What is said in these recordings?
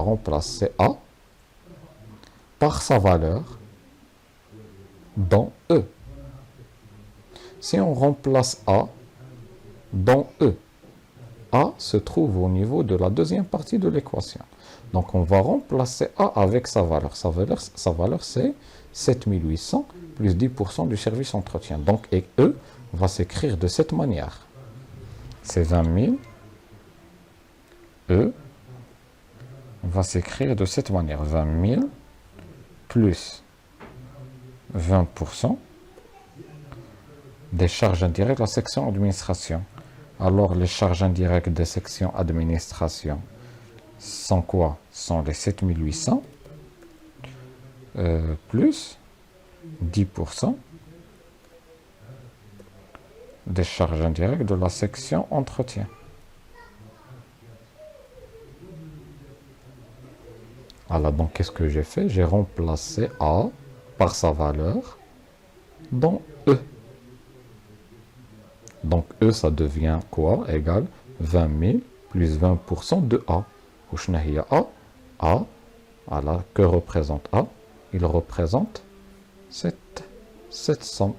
remplacer A par sa valeur dans E. Si on remplace A dans E, A se trouve au niveau de la deuxième partie de l'équation. Donc on va remplacer A avec sa valeur. Sa valeur c'est 7800 plus 10% du service entretien. Donc et E va s'écrire de cette manière. C'est 20 000. E va s'écrire de cette manière. 20 000 plus 20% des charges indirectes de la section administration. Alors les charges indirectes des sections administration sont quoi? Sont les 7800 plus 10% des charges indirectes de la section entretien. Alors donc qu'est-ce que j'ai fait? J'ai remplacé A par sa valeur dans E. Donc E ça devient quoi? Égal 20 000 plus 20% de A. Où est A? A, alors que représente A? Il représente 700.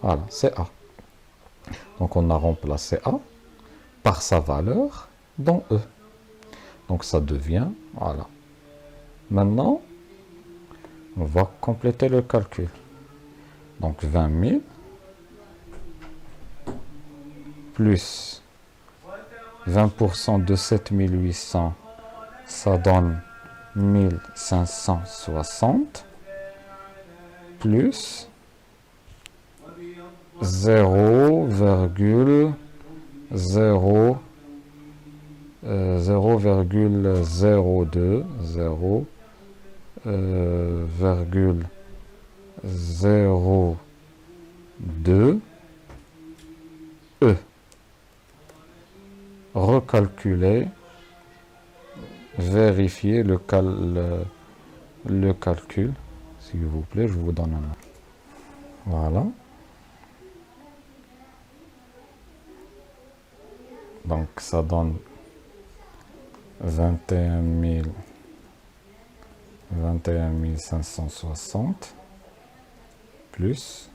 Voilà, c'est A. Donc on a remplacé A par sa valeur dans E. Donc ça devient, voilà. Maintenant, on va compléter le calcul. Donc 20 000 plus 20% de 7800, ça donne 1560 plus 0,02 E. Recalculer, vérifier le calcul, s'il vous plaît, je vous donne un. Voilà. Donc ça donne 21 560 plus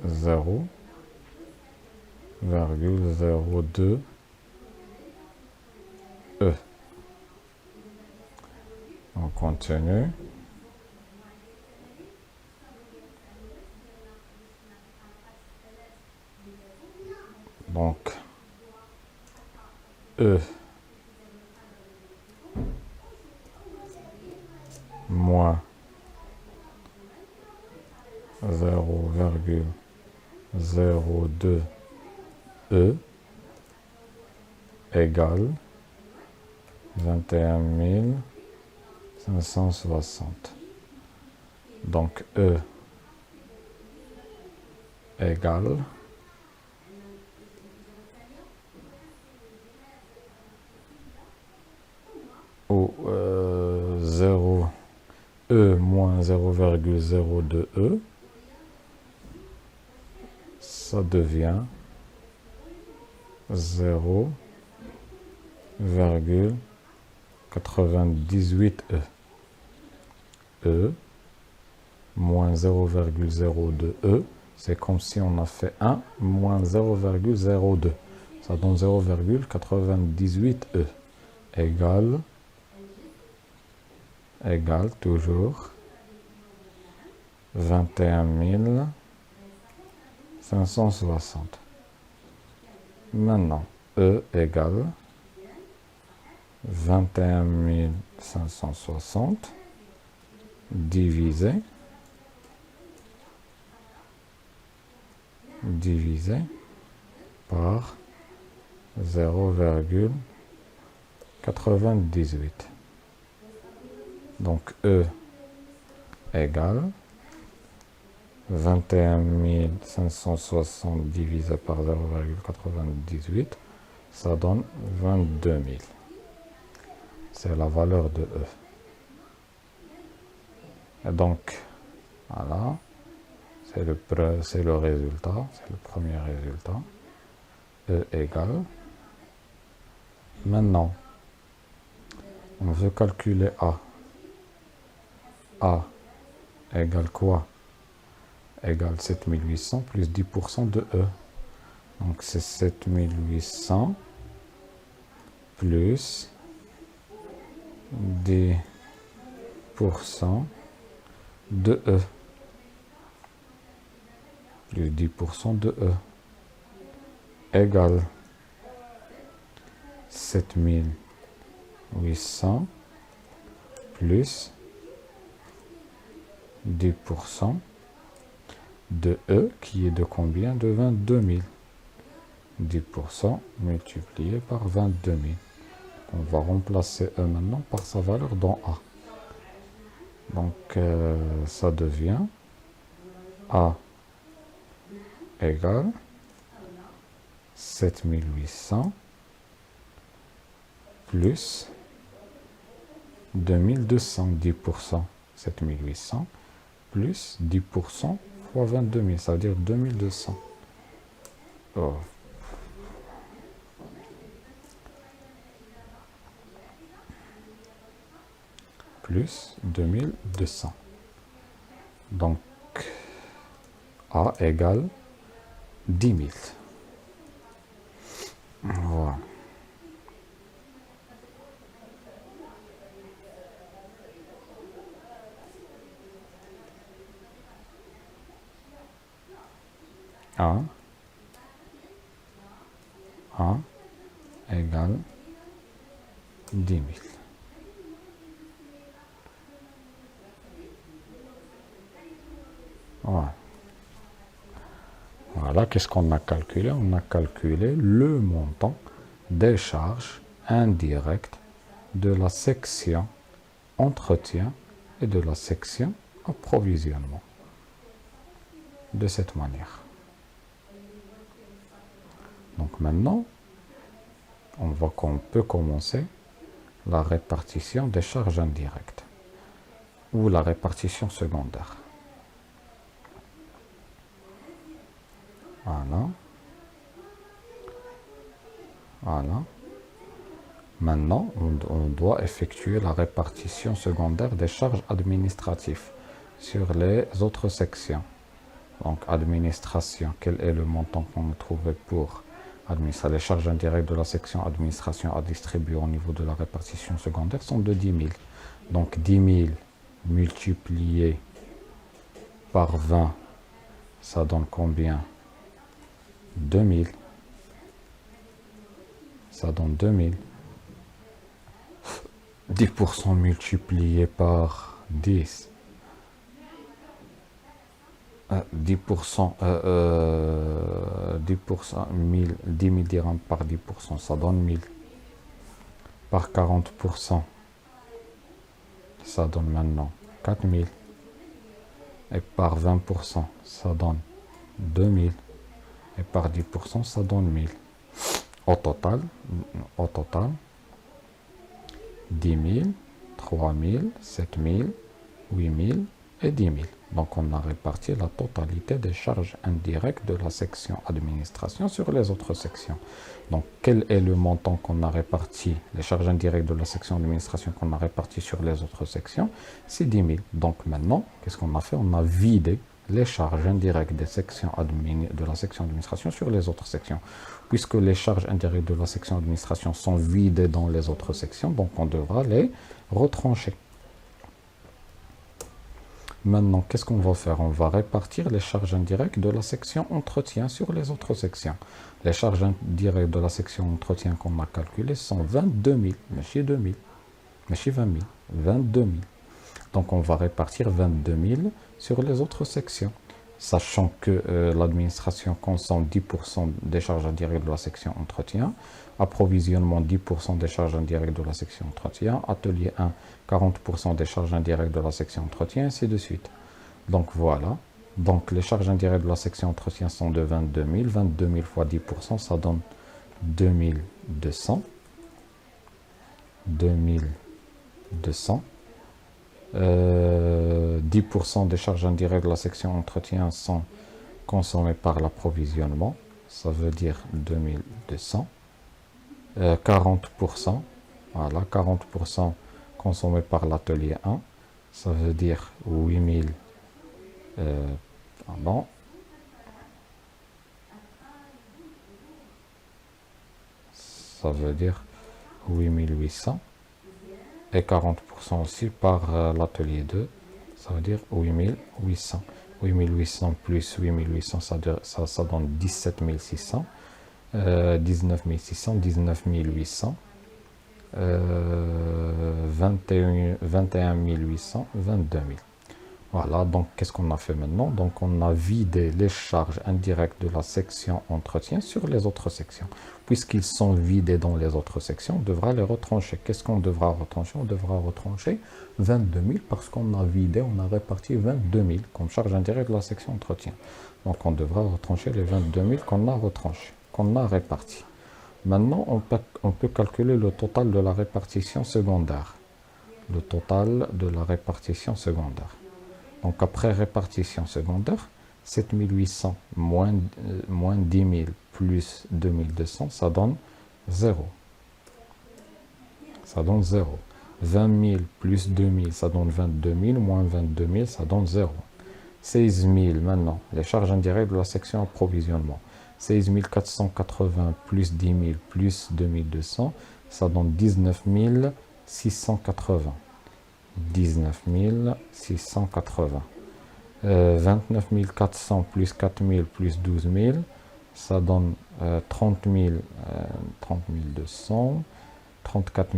0,02 E. On continue. Donc E moins 0,02 E égale 21 560. Donc E égale ou 0 E moins 0,02 E, ça devient 0,98 E. E moins 0,02 E, c'est comme si on a fait 1 moins 0,02. Ça donne 0,98 E égale toujours 21 560. Maintenant, E égale 21 560 divisé par 0,98. Donc E égale 21 560 divisé par 0,98, ça donne 22 000. C'est la valeur de E. Et donc, voilà, c'est le résultat, c'est le premier résultat. E égale Maintenant, on veut calculer A. A égale quoi? Égale 7800 plus 10% de E. Donc c'est 7800 plus 10% de E. Plus 10% de E. Égale 7800 plus 10% de E qui est de combien? De 22 000. 10% multiplié par 22 000. On va remplacer E maintenant par sa valeur dans A. Donc ça devient A égale 7800 plus 2200, 10%. 7800 plus 10% fois 22 000, ça veut dire 2200. Oh. Plus 2200. Donc, A égale 10 000. Voilà. A égale 10 000. Voilà. Voilà, qu'est-ce qu'on a calculé? On a calculé le montant des charges indirectes de la section entretien et de la section approvisionnement. De cette manière. Donc maintenant, on peut commencer la répartition des charges indirectes ou la répartition secondaire. Voilà. Voilà. Maintenant, on doit effectuer la répartition secondaire des charges administratives sur les autres sections. Donc, administration, quel est le montant qu'on a trouvé pour administrer les charges indirectes de la section administration à distribuer au niveau de la répartition secondaire sont de 10 000. Donc, 10 000 multiplié par 20, ça donne combien? 2000. Ça donne 2000. 10% multiplié par 10. 10%, 10 000 dirhams par 10%, ça donne 1000. Par 40%, ça donne maintenant 4000. Et par 20%, ça donne 2000. Et par 10%, ça donne 1000. Au total, 10 000, 3 000, 7 000, 8 000 et 10 000. Donc on a réparti la totalité des charges indirectes de la section administration sur les autres sections. Donc quel est le montant qu'on a réparti, les charges indirectes de la section administration qu'on a réparti sur les autres sections? C'est 10 000. Donc maintenant, qu'est-ce qu'on a fait? On a vidé les charges indirectes des sections de la section administration sur les autres sections. Puisque les charges indirectes de la section administration sont vidées dans les autres sections, donc on devra les retrancher. Maintenant, qu'est-ce qu'on va faire? On va répartir les charges indirectes de la section entretien sur les autres sections. Les charges indirectes de la section entretien qu'on a calculées sont 22 000, mais chez 2 000, mais chez 20 000, 22 000. Donc on va répartir 22 000 sur les autres sections, sachant que l'administration consomme 10% des charges indirectes de la section entretien, approvisionnement 10% des charges indirectes de la section entretien, atelier 1 40% des charges indirectes de la section entretien, ainsi de suite. Donc voilà, donc les charges indirectes de la section entretien sont de 22 000, 22 000 fois 10%, ça donne 2200, 2200. 10% des charges indirectes de la section entretien sont consommées par l'approvisionnement, ça veut dire 2200. 40%. Voilà, 40% consommé par l'atelier 1. Ça veut dire 8000. Pardon. Ça veut dire 8800. Et 40% aussi par l'atelier 2. Ça veut dire 8800. 8800 plus 8800, ça donne 17600. 19600, 19800. 21 800, 22 000. Voilà, donc qu'est-ce qu'on a fait maintenant? Donc on a vidé les charges indirectes de la section entretien sur les autres sections. Puisqu'ils sont vidés dans les autres sections, on devra les retrancher. Qu'est-ce qu'on devra retrancher? On devra retrancher 22 000 parce qu'on a vidé, on a réparti 22 000 comme charge indirecte de la section entretien. Donc on devra retrancher les 22 000 qu'on a retranchés, qu'on a répartis. Maintenant, on peut calculer le total de la répartition secondaire. Le total de la répartition secondaire. Donc après répartition secondaire, 7800 moins 10 000 plus 2200, ça donne 0. Ça donne 0. 20 000 plus 2000, ça donne 22 000, moins 22 000, ça donne 0. 16 000 maintenant, les charges indirectes de la section approvisionnement. 16 480 plus 10 000 plus 2200, ça donne 19 680. 19 680. 29 400 plus 4 000 plus 12 000, ça donne 30 200. 34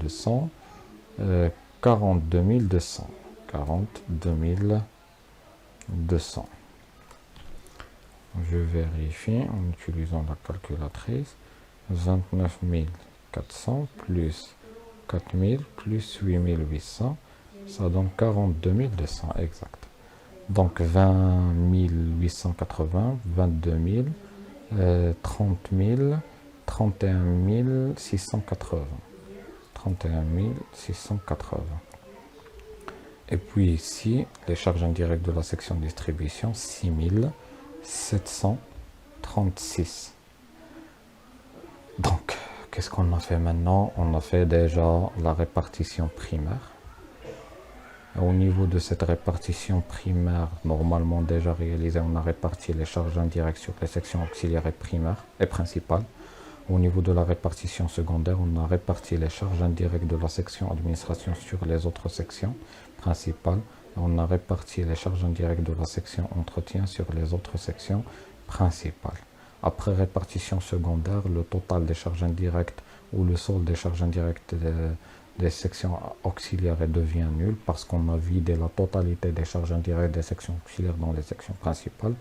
200. 42 200. 42 200. Je vérifie en utilisant la calculatrice. 29 400 plus 4000 plus 8800, ça donne 42 200, exact. Donc 20 880, 22 000, 30 000, 31 680. 31 680. Et puis ici, les charges indirectes de la section distribution, 6 736. Donc, qu'est-ce qu'on a fait maintenant? On a fait déjà la répartition primaire. Au niveau de cette répartition primaire, normalement déjà réalisée, on a réparti les charges indirectes sur les sections auxiliaires et primaires et principales. Au niveau de la répartition secondaire, on a réparti les charges indirectes de la section administration sur les autres sections principales. On a réparti les charges indirectes de la section entretien sur les autres sections principales. Après répartition secondaire, le total des charges indirectes ou le solde des charges indirectes des sections auxiliaires devient nul parce qu'on a vidé la totalité des charges indirectes des sections auxiliaires dans les sections principales.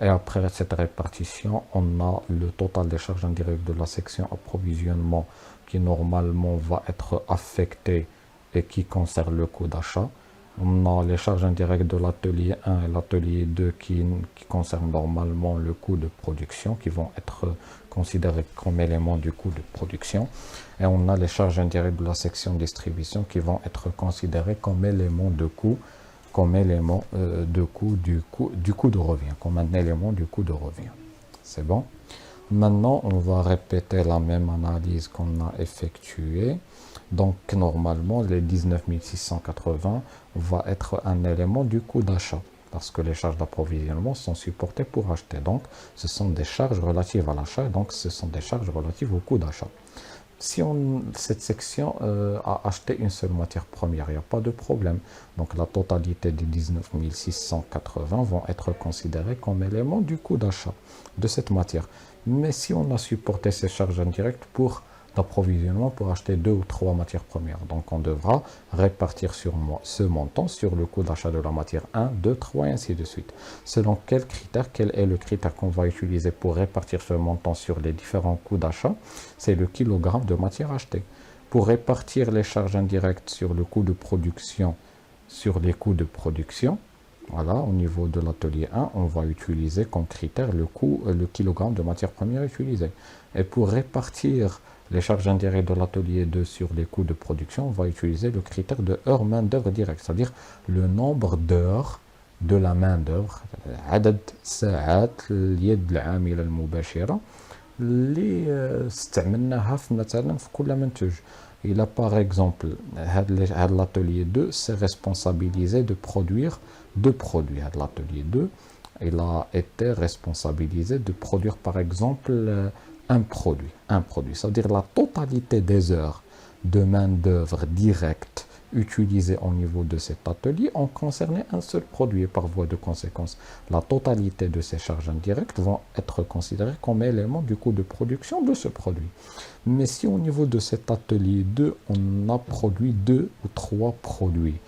Et après cette répartition, on a le total des charges indirectes de la section approvisionnement qui normalement va être affecté et qui concerne le coût d'achat. On a les charges indirectes de l'atelier 1 et l'atelier 2 qui concernent normalement le coût de production, qui vont être considérés comme éléments du coût de production. Et on a les charges indirectes de la section distribution qui vont être considérées comme éléments de coût, comme élément du coût de revient, comme un élément du coût de revient. C'est bon? Maintenant, on va répéter la même analyse qu'on a effectuée. Donc, normalement, les 19 680 va être un élément du coût d'achat parce que les charges d'approvisionnement sont supportées pour acheter. Donc, ce sont des charges relatives à l'achat, donc ce sont des charges relatives au coût d'achat. Si cette section a acheté une seule matière première, il n'y a pas de problème. Donc la totalité des 19 680 vont être considérées comme éléments du coût d'achat de cette matière. Mais si on a supporté ces charges indirectes pour d'approvisionnement pour acheter 2 ou 3 matières premières, donc on devra répartir sur ce montant sur le coût d'achat de la matière 1, 2, 3 et ainsi de suite. Selon quel est le critère qu'on va utiliser pour répartir ce montant sur les différents coûts d'achat? C'est le kilogramme de matière achetée. Pour répartir les charges indirectes sur le coût de production, sur les coûts de production, voilà, au niveau de l'atelier 1, on va utiliser comme critère le kilogramme de matière première utilisée. Et pour répartir les charges indirectes de l'atelier 2 sur les coûts de production, on va utiliser le critère de heure main-d'œuvre directe, c'est-à-dire le nombre d'heures de la main-d'œuvre, عدد ساعات اليد العاملة المباشرة اللي استعملناها في مثلا في كل منتوج. Il a par exemple, l'atelier 2 s'est responsabilisé de produire deux produits. L'atelier 2, il a été responsabilisé de produire par exemple un produit. Un produit, ça veut dire la totalité des heures de main-d'œuvre directe utilisées au niveau de cet atelier ont concerné un seul produit. Par voie de conséquence, la totalité de ces charges indirectes vont être considérées comme élément du coût de production de ce produit. Mais si au niveau de cet atelier 2, on a produit 2 ou 3 produits,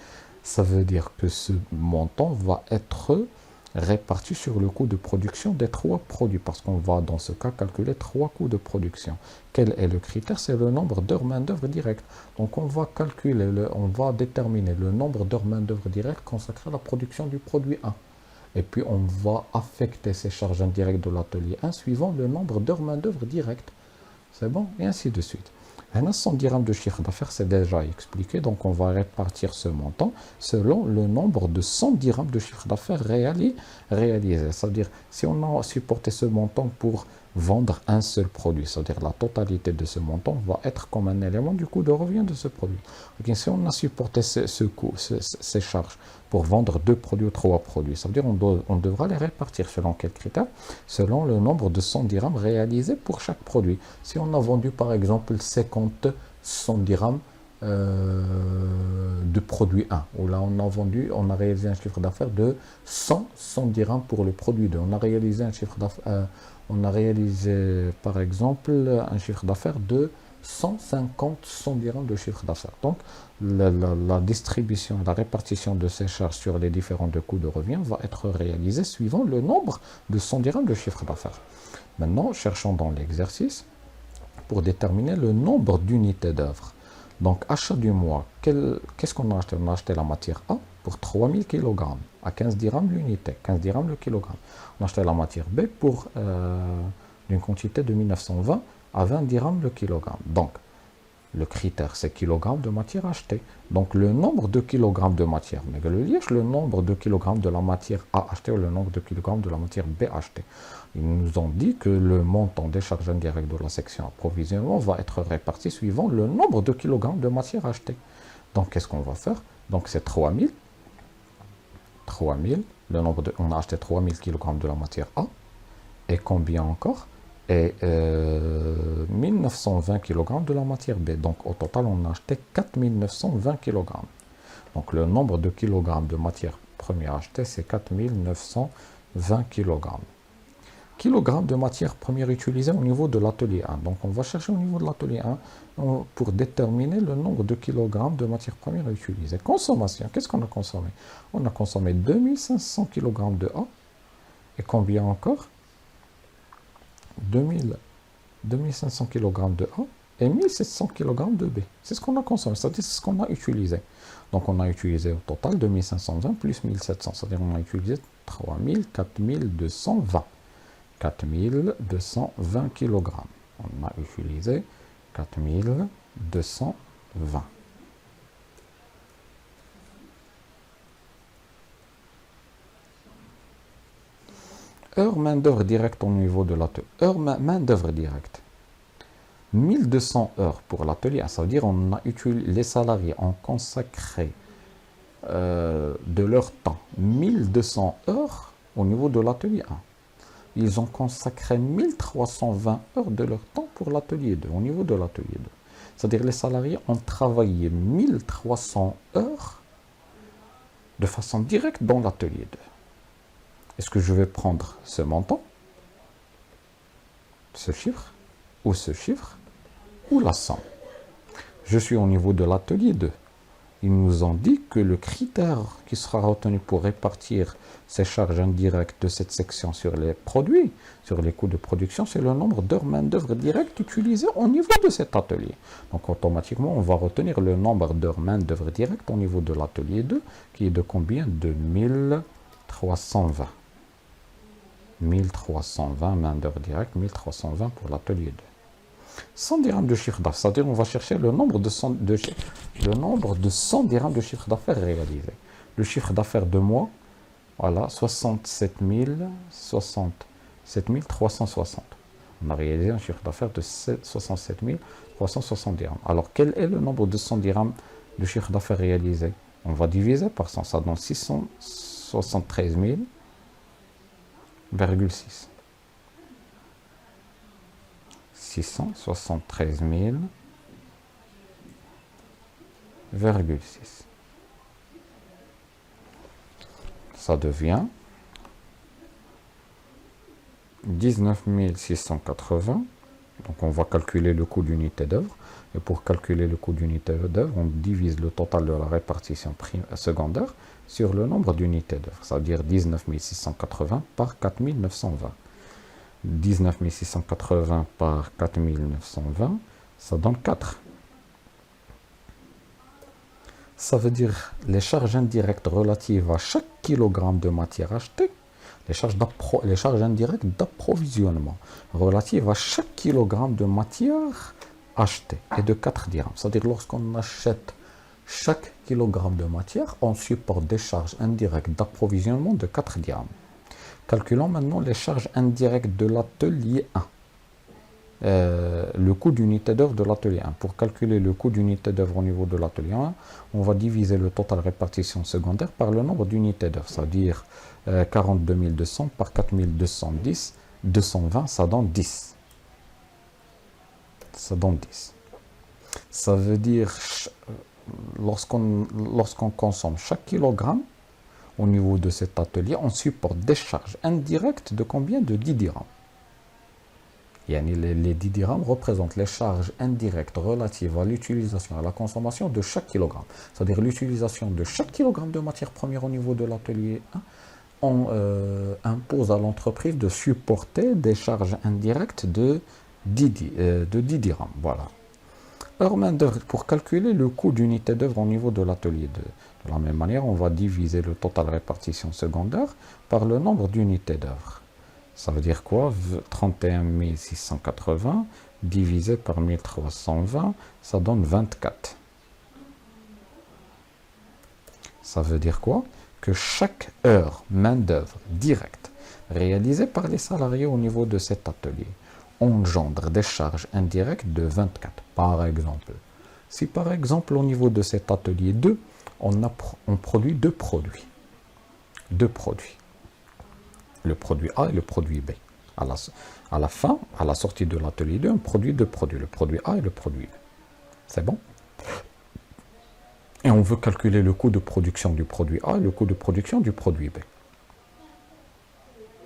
ça veut dire que ce montant va être réparti sur le coût de production des 3 produits, parce qu'on va dans ce cas calculer 3 coûts de production. Quel est le critère? C'est le nombre d'heures main-d'œuvre directe. Donc on va calculer, on va déterminer le nombre d'heures main-d'œuvre directe consacrées à la production du produit 1. Et puis on va affecter ces charges indirectes de l'atelier 1 suivant le nombre d'heures main-d'œuvre directe. C'est bon? Et ainsi de suite. Un 100 dirhams de chiffre d'affaires, c'est déjà expliqué, donc on va répartir ce montant selon le nombre de 100 dirhams de chiffre d'affaires réalisé. C'est-à-dire, si on a supporté ce montant pour vendre un seul produit, c'est-à-dire la totalité de ce montant va être comme un élément du coût de revient de ce produit. Okay, si on a supporté ce coût, ces charges pour vendre 2 produits ou 3 produits, ça veut dire on devra les répartir selon quel critère? Selon le nombre de 100 dirhams réalisés pour chaque produit. Si on a vendu par exemple 100 dirhams de produit 1, où là on a réalisé un chiffre d'affaires de 100 dirhams pour le produit 2. On a réalisé un chiffre d'affaires, on a réalisé par exemple un chiffre d'affaires de 100 dirhams de chiffre d'affaires. Donc la distribution, la répartition de ces charges sur les différents coûts de revient va être réalisée suivant le nombre de 100 dirhams de chiffre d'affaires. Maintenant, cherchons dans l'exercice pour déterminer le nombre d'unités d'œuvre. Donc, achat du mois, qu'est-ce qu'on a acheté? On a acheté la matière A pour 3000 kg, à 15 dirhams l'unité, 15 dirhams le kilogramme. On a acheté la matière B pour d'une quantité de 1920 à 20 dirhams le kilogramme. Donc, le critère, c'est kilogrammes de matière achetée. Donc, le nombre de kilogrammes de matière, mais le nombre de kilogrammes de la matière A achetée ou le nombre de kilogrammes de la matière B achetée. Ils nous ont dit que le montant des charges indirectes de la section approvisionnement va être réparti suivant le nombre de kilogrammes de matière achetée. Donc, qu'est-ce qu'on va faire? Donc, c'est 3000. 3000, on a acheté 3000 kg de la matière A. Et combien encore? Et 1920 kg de la matière B. Donc, au total, on a acheté 4920 kg. Donc, le nombre de kilogrammes de matière première achetée, c'est 4920 kg. Kilogrammes de matière première utilisée au niveau de l'atelier 1. Donc, on va chercher au niveau de l'atelier 1 pour déterminer le nombre de kilogrammes de matière première utilisée. Consommation, qu'est-ce qu'on a consommé? On a consommé 2500 kg de A. Et combien encore? 2500 kg de A et 1700 kg de B. C'est ce qu'on a consommé, c'est-à-dire c'est ce qu'on a utilisé. Donc on a utilisé au total 2520 plus 1700, c'est-à-dire on a utilisé 4220. 4220 kg. On a utilisé 4220. Heure main-d'œuvre directe au niveau de l'atelier. Heure main-d'œuvre directe. 1200 heures pour l'atelier. Ça veut dire on a utilisé, les salariés ont consacré de leur temps 1200 heures au niveau de l'atelier 1. Ils ont consacré 1320 heures de leur temps pour l'atelier 2, au niveau de l'atelier 2. C'est-à-dire les salariés ont travaillé 1300 heures de façon directe dans l'atelier 2. Est-ce que je vais prendre ce montant, ce chiffre, ou la somme? Je suis au niveau de l'atelier 2. Ils nous ont dit que le critère qui sera retenu pour répartir ces charges indirectes de cette section sur les produits, sur les coûts de production, c'est le nombre d'heures main-d'œuvre directes utilisées au niveau de cet atelier. Donc automatiquement, on va retenir le nombre d'heures main-d'œuvre directes au niveau de l'atelier 2, qui est de combien? De 1320. 1320 main-d'œuvre directe, 1320 pour l'atelier 2. 100 dirhams de chiffre d'affaires, c'est-à-dire on va chercher le nombre de 100 dirhams de chiffre d'affaires réalisé. Le chiffre d'affaires de mois, Voilà, 67 360. On a réalisé un chiffre d'affaires de 67 360 dirhams. Alors, quel est le nombre de 100 dirhams de chiffre d'affaires réalisé? On va diviser par 100, ça donne 673 000,6. 673 000,6. Ça devient 19 680. Donc on va calculer le coût d'unité d'œuvre. Et pour calculer le coût d'unité d'œuvre, on divise le total de la répartition secondaire sur le nombre d'unités d'œuvre. C'est-à-dire 19 680 par 4 920. 19 680 par 4 920, ça donne 4. Ça veut dire les charges indirectes relatives à chaque kilogramme de matière achetée, les charges indirectes d'approvisionnement relatives à chaque kilogramme de matière achetée est de 4 dirhams. C'est-à-dire lorsqu'on achète chaque kilogramme de matière, on supporte des charges indirectes d'approvisionnement de 4 dirhams. Calculons maintenant les charges indirectes de l'atelier 1. Le coût d'unité d'œuvre de l'atelier 1. Pour calculer le coût d'unité d'œuvre au niveau de l'atelier 1, on va diviser le total répartition secondaire par le nombre d'unités d'œuvre, c'est-à-dire 42 200 par 4 210, 220, ça donne 10. Ça donne 10. Ça veut dire, lorsqu'on consomme chaque kilogramme, au niveau de cet atelier, on supporte des charges indirectes de combien? De 10 dirhams. Les 10 dirhams représentent les charges indirectes relatives à l'utilisation, à la consommation de chaque kilogramme. C'est-à-dire l'utilisation de chaque kilogramme de matière première au niveau de l'atelier 1, on impose à l'entreprise de supporter des charges indirectes de 10 dirhams. Voilà. Alors maintenant, pour calculer le coût d'unité d'œuvre au niveau de l'atelier 2, de la même manière, on va diviser le total répartition secondaire par le nombre d'unités d'œuvre. Ça veut dire quoi? 31 680 divisé par 1320, ça donne 24. Ça veut dire quoi? Que chaque heure main-d'œuvre directe réalisée par les salariés au niveau de cet atelier engendre des charges indirectes de 24. Par exemple, si par exemple au niveau de cet atelier 2, on produit deux produits. Le produit A et le produit B. À la fin, à la sortie de l'atelier 2, on produit deux produits, le produit A et le produit B. C'est bon? Et on veut calculer le coût de production du produit A et le coût de production du produit B.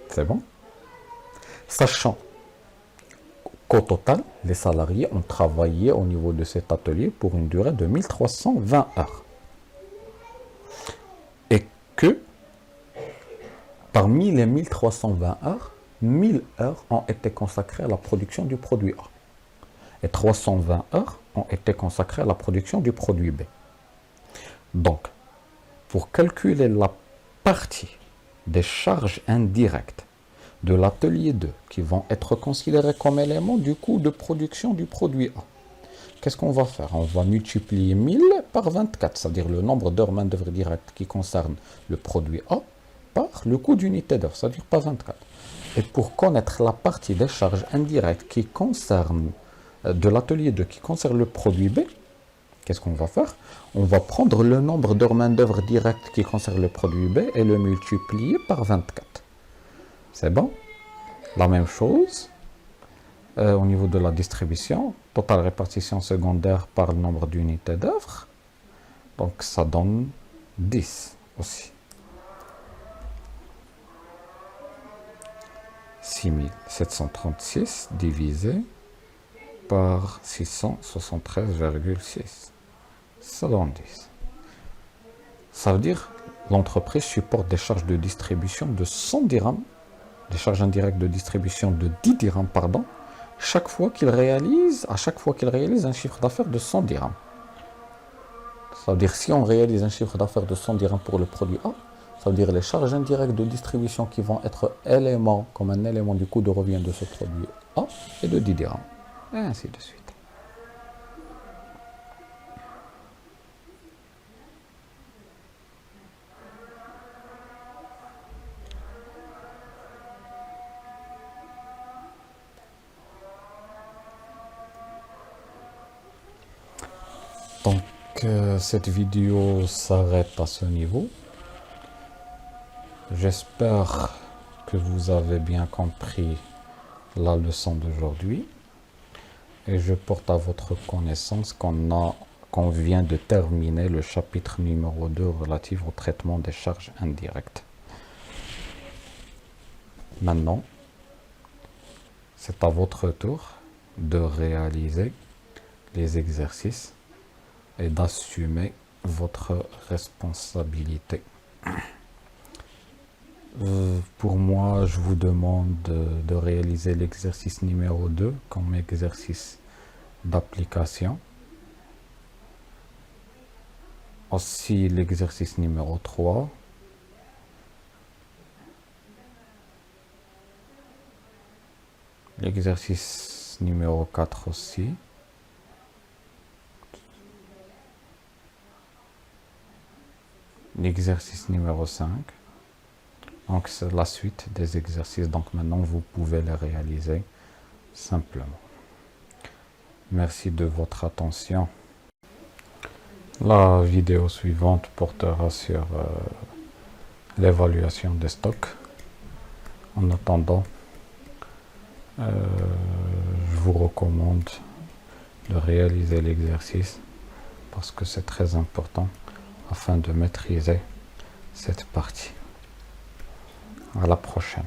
C'est bon? Sachant qu'au total, les salariés ont travaillé au niveau de cet atelier pour une durée de 1320 heures. Et que, parmi les 1320 heures, 1000 heures ont été consacrées à la production du produit A. Et 320 heures ont été consacrées à la production du produit B. Donc, pour calculer la partie des charges indirectes de l'atelier 2 qui vont être considérées comme éléments du coût de production du produit A, qu'est-ce qu'on va faire? On va multiplier 1000 par 24, c'est-à-dire le nombre d'heures main-d'œuvre directe qui concerne le produit A par le coût d'unité d'heure, c'est-à-dire par 24. Et pour connaître la partie des charges indirectes qui concerne de l'atelier 2 qui concerne le produit B, qu'est-ce qu'on va faire? On va prendre le nombre d'heures main-d'œuvre directe qui concerne le produit B et le multiplier par 24. C'est bon? La même chose au niveau de la distribution, totale répartition secondaire par le nombre d'unités d'œuvre. Donc ça donne 10 aussi. 6736 divisé par 673,6. Ça donne 10. Ça veut dire l'entreprise supporte des charges de distribution de 100 dirhams, des charges indirectes de distribution de 10 dirhams, pardon, à chaque fois qu'il réalise un chiffre d'affaires de 100 dirhams. Ça veut dire si on réalise un chiffre d'affaires de 100 dirhams pour le produit A, ça veut dire les charges indirectes de distribution qui vont être comme un élément du coût de revient de ce produit A est de 10 dirhams. Et ainsi de suite. Donc, cette vidéo s'arrête à ce niveau. J'espère que vous avez bien compris la leçon d'aujourd'hui. Et je porte à votre connaissance qu'on vient de terminer le chapitre numéro 2 relatif au traitement des charges indirectes. Maintenant, c'est à votre tour de réaliser les exercices et d'assumer votre responsabilité. Pour moi, je vous demande de réaliser l'exercice numéro 2 comme exercice d'application. Aussi l'exercice numéro 3. L'exercice numéro 4 aussi. L'exercice numéro 5. Donc c'est la suite des exercices. Donc maintenant vous pouvez les réaliser simplement. Merci de votre attention. La vidéo suivante portera sur l'évaluation des stocks. En attendant, je vous recommande de réaliser l'exercice parce que c'est très important afin de maîtriser cette partie. À la prochaine.